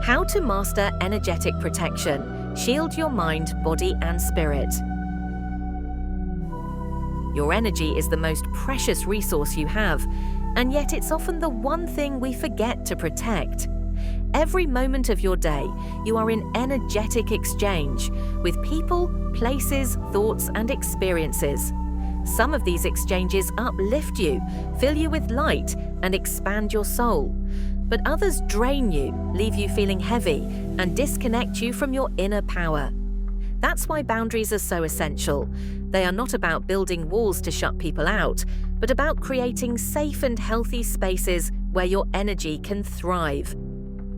How to master energetic protection. Shield your mind, body, and spirit. Your energy is the most precious resource you have, and yet it's often the one thing we forget to protect. Every moment of your day, you are in energetic exchange with people, places, thoughts, and experiences. Some of these exchanges uplift you, fill you with light, and expand your soul. But others drain you, leave you feeling heavy, and disconnect you from your inner power. That's why boundaries are so essential. They are not about building walls to shut people out, but about creating safe and healthy spaces where your energy can thrive.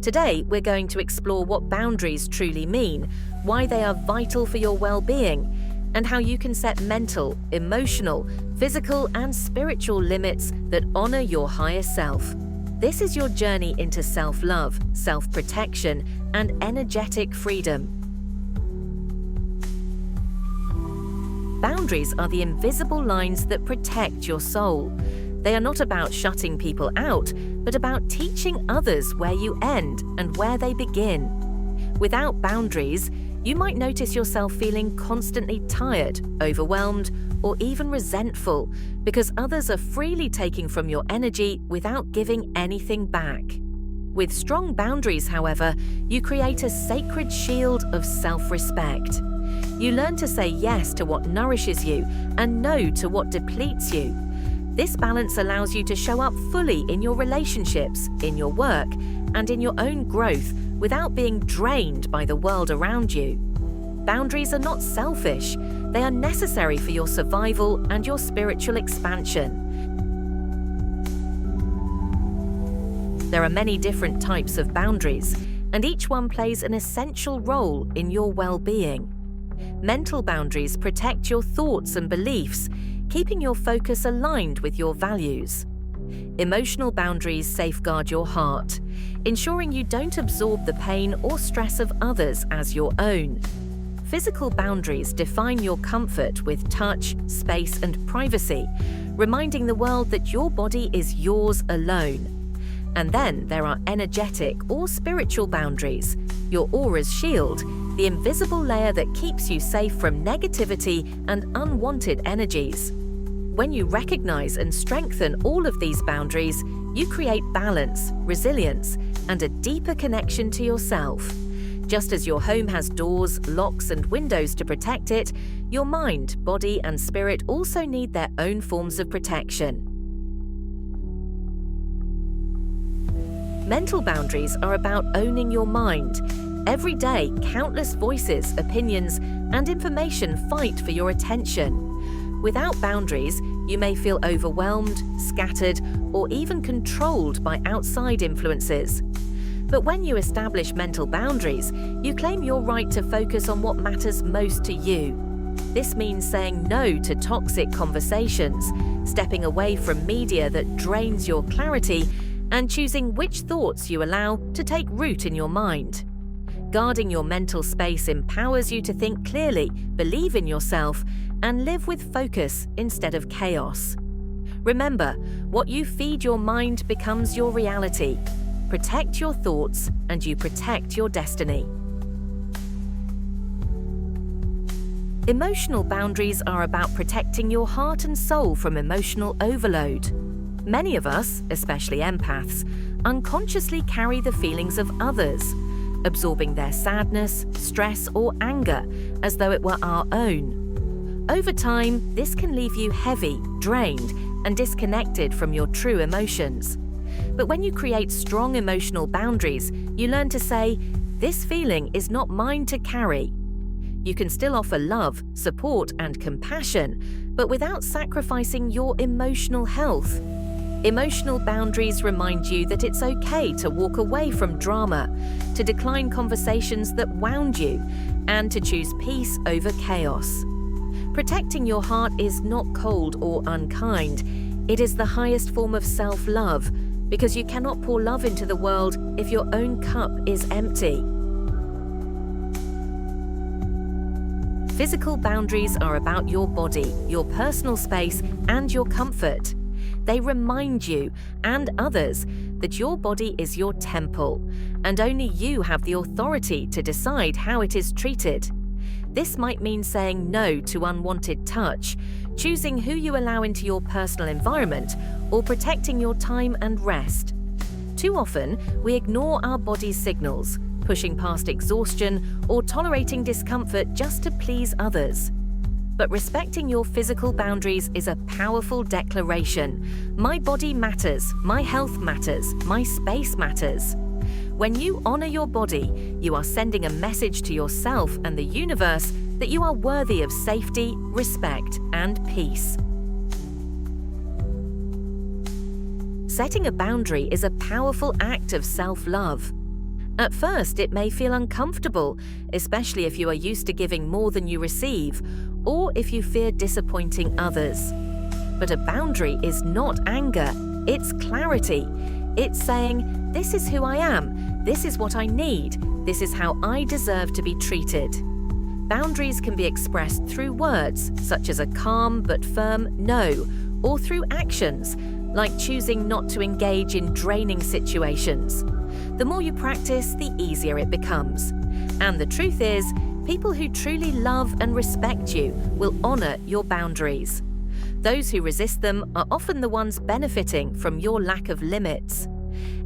Today, we're going to explore what boundaries truly mean, why they are vital for your well-being, and how you can set mental, emotional, physical, and spiritual limits that honor your higher self. This is your journey into self-love, self-protection, and energetic freedom. Boundaries are the invisible lines that protect your soul. They are not about shutting people out, but about teaching others where you end and where they begin. Without boundaries, you might notice yourself feeling constantly tired, overwhelmed, or even resentful because others are freely taking from your energy without giving anything back. With strong boundaries, however, you create a sacred shield of self-respect. You learn to say yes to what nourishes you and no to what depletes you. This balance allows you to show up fully in your relationships, in your work, and in your own growth without being drained by the world around you. Boundaries are not selfish. They are necessary for your survival and your spiritual expansion. There are many different types of boundaries, and each one plays an essential role in your well-being. Mental boundaries protect your thoughts and beliefs, keeping your focus aligned with your values. Emotional boundaries safeguard your heart, ensuring you don't absorb the pain or stress of others as your own. Physical boundaries define your comfort with touch, space, and privacy, reminding the world that your body is yours alone. And then there are energetic or spiritual boundaries, your aura's shield, the invisible layer that keeps you safe from negativity and unwanted energies. When you recognize and strengthen all of these boundaries, you create balance, resilience, and a deeper connection to yourself. Just as your home has doors, locks, and windows to protect it, your mind, body, and spirit also need their own forms of protection. Mental boundaries are about owning your mind. Every day, countless voices, opinions, and information fight for your attention. Without boundaries, you may feel overwhelmed, scattered, or even controlled by outside influences. But when you establish mental boundaries, you claim your right to focus on what matters most to you. This means saying no to toxic conversations, stepping away from media that drains your clarity, and choosing which thoughts you allow to take root in your mind. Guarding your mental space empowers you to think clearly, believe in yourself, and live with focus instead of chaos. Remember, what you feed your mind becomes your reality. Protect your thoughts, and you protect your destiny. Emotional boundaries are about protecting your heart and soul from emotional overload. Many of us, especially empaths, unconsciously carry the feelings of others, absorbing their sadness, stress, or anger as though it were our own. Over time, this can leave you heavy, drained, and disconnected from your true emotions. But when you create strong emotional boundaries, you learn to say, "This feeling is not mine to carry." You can still offer love, support, and compassion, but without sacrificing your emotional health. Emotional boundaries remind you that it's okay to walk away from drama, to decline conversations that wound you, and to choose peace over chaos. Protecting your heart is not cold or unkind. It is the highest form of self-love, because you cannot pour love into the world if your own cup is empty. Physical boundaries are about your body, your personal space, and your comfort. They remind you and others that your body is your temple, and only you have the authority to decide how it is treated. This might mean saying no to unwanted touch, choosing who you allow into your personal environment, or protecting your time and rest. Too often, we ignore our body's signals, pushing past exhaustion or tolerating discomfort just to please others. But respecting your physical boundaries is a powerful declaration. My body matters, my health matters, my space matters. When you honor your body, you are sending a message to yourself and the universe that you are worthy of safety, respect, and peace. Setting a boundary is a powerful act of self-love. At first, it may feel uncomfortable, especially if you are used to giving more than you receive, or if you fear disappointing others. But a boundary is not anger, it's clarity. It's saying, this is who I am, this is what I need, this is how I deserve to be treated. Boundaries can be expressed through words, such as a calm but firm no, or through actions, like choosing not to engage in draining situations. The more you practice, the easier it becomes. And the truth is, people who truly love and respect you will honor your boundaries. Those who resist them are often the ones benefiting from your lack of limits.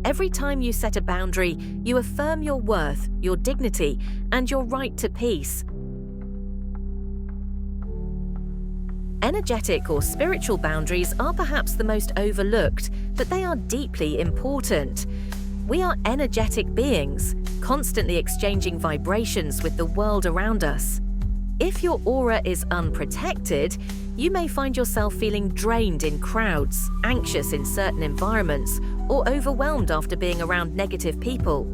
Every time you set a boundary, you affirm your worth, your dignity, and your right to peace. Energetic or spiritual boundaries are perhaps the most overlooked, but they are deeply important. We are energetic beings, constantly exchanging vibrations with the world around us. If your aura is unprotected, you may find yourself feeling drained in crowds, anxious in certain environments, or overwhelmed after being around negative people.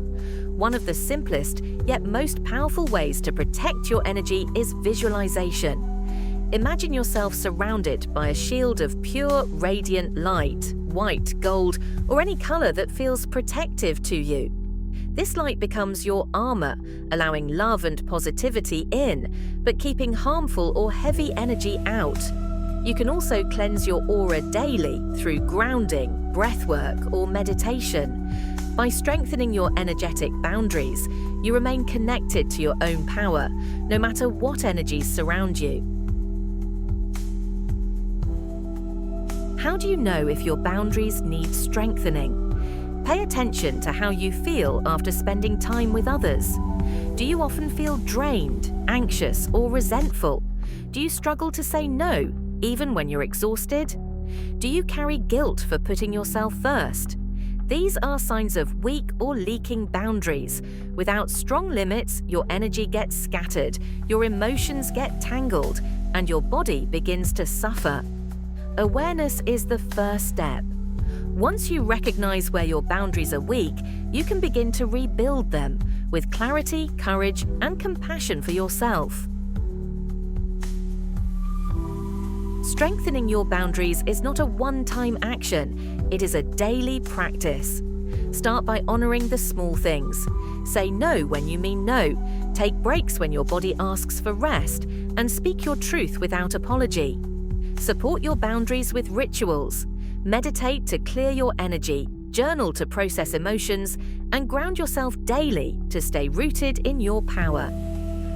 One of the simplest, yet most powerful ways to protect your energy is visualization. Imagine yourself surrounded by a shield of pure, radiant light, white, gold, or any color that feels protective to you. This light becomes your armor, allowing love and positivity in, but keeping harmful or heavy energy out. You can also cleanse your aura daily through grounding, breathwork, or meditation. By strengthening your energetic boundaries, you remain connected to your own power, no matter what energies surround you. How do you know if your boundaries need strengthening? Pay attention to how you feel after spending time with others. Do you often feel drained, anxious, or resentful? Do you struggle to say no, even when you're exhausted? Do you carry guilt for putting yourself first? These are signs of weak or leaking boundaries. Without strong limits, your energy gets scattered, your emotions get tangled, and your body begins to suffer. Awareness is the first step. Once you recognize where your boundaries are weak, you can begin to rebuild them with clarity, courage, and compassion for yourself. Strengthening your boundaries is not a one-time action, it is a daily practice. Start by honoring the small things. Say no when you mean no, take breaks when your body asks for rest, and speak your truth without apology. Support your boundaries with rituals. Meditate to clear your energy, journal to process emotions, and ground yourself daily to stay rooted in your power.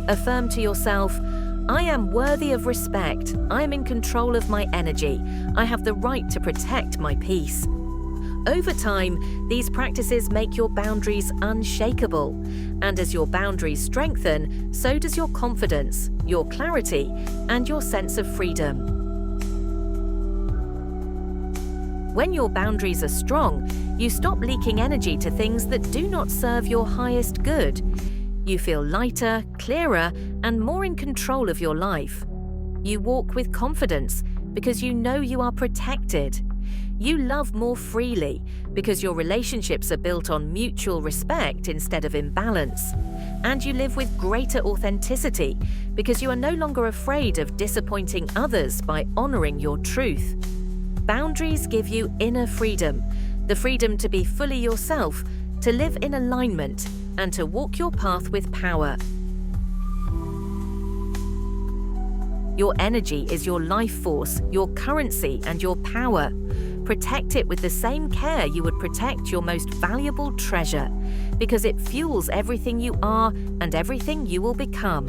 Affirm to yourself, I am worthy of respect, I am in control of my energy, I have the right to protect my peace. Over time, these practices make your boundaries unshakable, and as your boundaries strengthen, so does your confidence, your clarity, and your sense of freedom. When your boundaries are strong, you stop leaking energy to things that do not serve your highest good. You feel lighter, clearer, and more in control of your life. You walk with confidence because you know you are protected. You love more freely because your relationships are built on mutual respect instead of imbalance. And you live with greater authenticity because you are no longer afraid of disappointing others by honoring your truth. Boundaries give you inner freedom, the freedom to be fully yourself, to live in alignment, and to walk your path with power. Your energy is your life force, your currency, and your power. Protect it with the same care you would protect your most valuable treasure, because it fuels everything you are and everything you will become.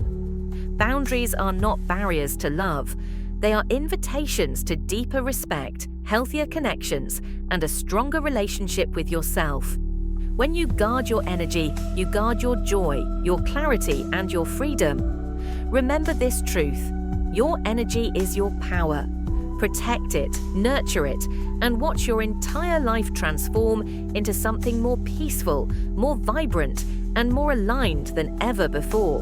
Boundaries are not barriers to love. They are invitations to deeper respect, healthier connections, and a stronger relationship with yourself. When you guard your energy, you guard your joy, your clarity, and your freedom. Remember this truth: your energy is your power. Protect it, nurture it, and watch your entire life transform into something more peaceful, more vibrant, and more aligned than ever before.